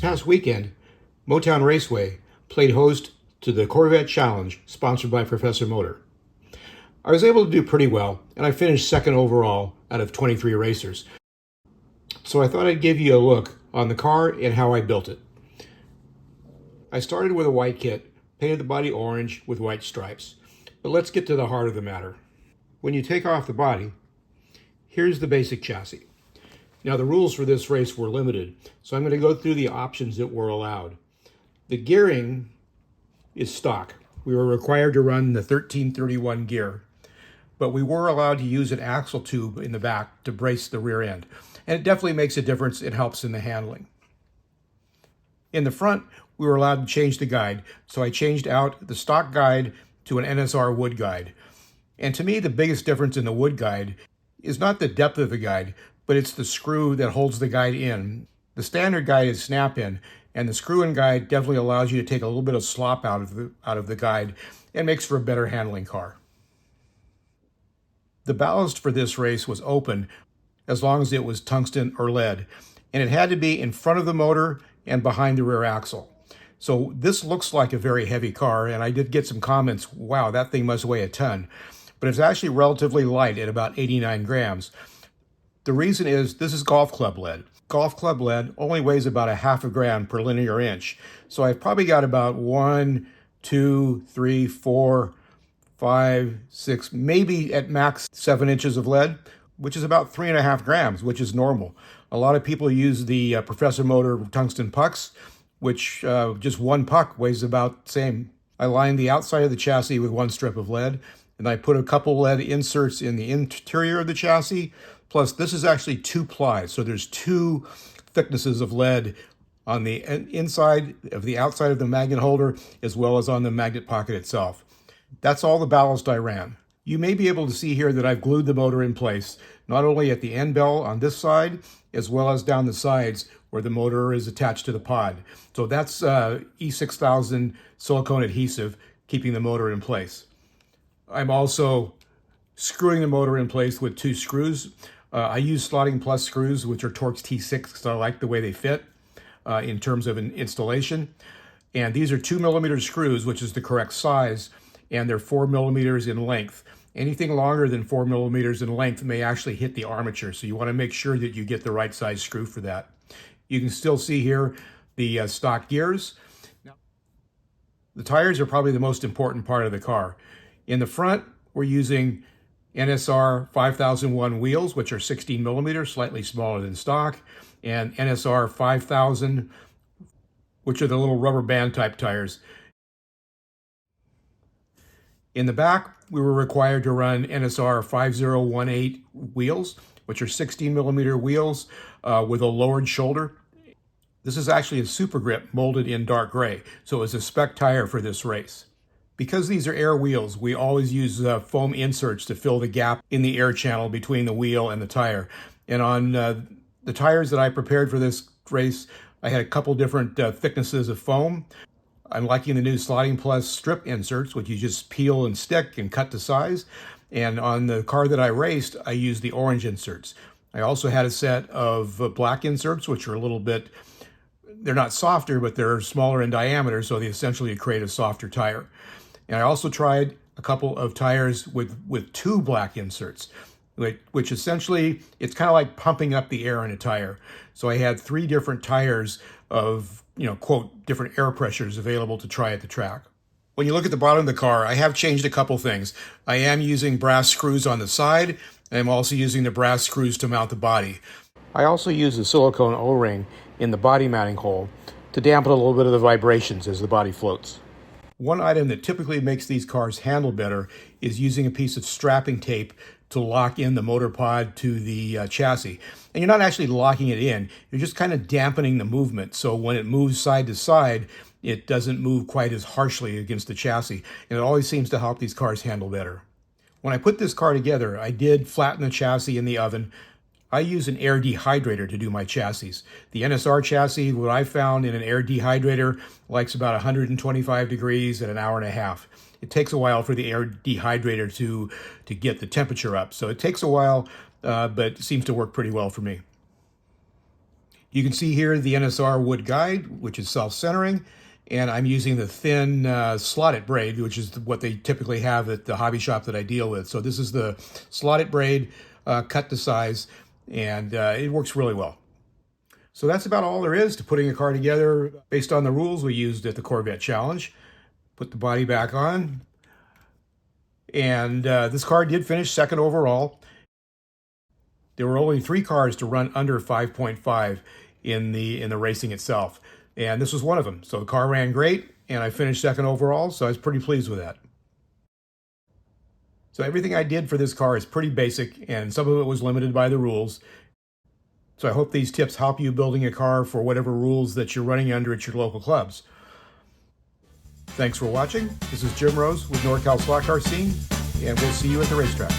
past weekend, Motown Raceway played host to the Corvette Challenge, sponsored by Professor Motor. I was able to do pretty well, and I finished second overall out of 23 racers. So I thought I'd give you a look on the car and how I built it. I started with a white kit, painted the body orange with white stripes. But let's get to the heart of the matter. When you take off the body, here's the basic chassis. Now the rules for this race were limited, so I'm going to go through the options that were allowed. The gearing is stock. We were required to run the 1331 gear, but we were allowed to use an axle tube in the back to brace the rear end. And it definitely makes a difference. It helps in the handling. In the front, we were allowed to change the guide, so I changed out the stock guide to an NSR wood guide. And to me, the biggest difference in the wood guide is not the depth of the guide, but it's the screw that holds the guide in. The standard guide is snap-in, and the screw-in guide definitely allows you to take a little bit of slop out of the guide and makes for a better handling car. The ballast for this race was open as long as it was tungsten or lead, and it had to be in front of the motor and behind the rear axle. So this looks like a very heavy car, and I did get some comments, wow, that thing must weigh a ton. But it's actually relatively light at about 89 grams. The reason is this is golf club lead. Golf club lead only weighs about a half a gram per linear inch. So I've probably got about 1, 2, 3, 4, 5, 6, maybe at max 7 inches of lead, which is about 3.5 grams, which is normal. A lot of people use the Professor Motor tungsten pucks, which just one puck weighs about the same. I lined the outside of the chassis with one strip of lead, and I put a couple lead inserts in the interior of the chassis. Plus, this is actually 2 ply, so there's 2 thicknesses of lead on the inside of the outside of the magnet holder, as well as on the magnet pocket itself. That's all the ballast I ran. You may be able to see here that I've glued the motor in place, not only at the end bell on this side, as well as down the sides where the motor is attached to the pod. So that's E6000 silicone adhesive, keeping the motor in place. I'm also screwing the motor in place with 2 screws. I use Slotting Plus screws, which are Torx T6, because I like the way they fit in terms of an installation. And these are 2mm screws, which is the correct size, and they're 4mm in length. Anything longer than 4mm in length may actually hit the armature, so you want to make sure that you get the right size screw for that. You can still see here the stock gears. Now, the tires are probably the most important part of the car. In the front, we're using NSR 5001 wheels, which are 16mm, slightly smaller than stock, and NSR 5000, which are the little rubber band type tires. In the back, we were required to run NSR 5018 wheels, which are 16mm wheels with a lowered shoulder. This is actually a super grip molded in dark gray, so it's a spec tire for this race. Because these are air wheels, we always use foam inserts to fill the gap in the air channel between the wheel and the tire. And on the tires that I prepared for this race, I had a couple different thicknesses of foam. I'm liking the new Slotting Plus strip inserts, which you just peel and stick and cut to size. And on the car that I raced, I used the orange inserts. I also had a set of black inserts, which are a little bit, they're not softer, but they're smaller in diameter, so they essentially create a softer tire. And I also tried a couple of tires with 2 black inserts, which essentially, it's kind of like pumping up the air in a tire. So I had 3 different tires of, quote, different air pressures available to try at the track. When you look at the bottom of the car, I have changed a couple things. I am using brass screws on the side, and I'm also using the brass screws to mount the body. I also use the silicone O-ring in the body mounting hole to dampen a little bit of the vibrations as the body floats. One item that typically makes these cars handle better is using a piece of strapping tape to lock in the motor pod to the chassis. And you're not actually locking it in, you're just kind of dampening the movement. So when it moves side to side, it doesn't move quite as harshly against the chassis. And it always seems to help these cars handle better. When I put this car together, I did flatten the chassis in the oven. I use an air dehydrator to do my chassis. The NSR chassis, what I found in an air dehydrator, likes about 125 degrees at an hour and a half. It takes a while for the air dehydrator to get the temperature up. So it takes a while, but it seems to work pretty well for me. You can see here the NSR wood guide, which is self-centering, and I'm using the thin slotted braid, which is what they typically have at the hobby shop that I deal with. So this is the slotted braid cut to size, and it works really well. So that's about all there is to putting a car together based on the rules we used at the Corvette Challenge. Put the body back on, and this car did finish second overall. There were only 3 cars to run under 5.5 in the racing itself, and this was one of them. So the car ran great, and I finished second overall, so I was pretty pleased with that. So everything I did for this car is pretty basic, and some of it was limited by the rules. So I hope these tips help you building a car for whatever rules that you're running under at your local clubs. Thanks for watching. This is Jim Rose with NorCal Slot Car Scene, and we'll see you at the racetrack.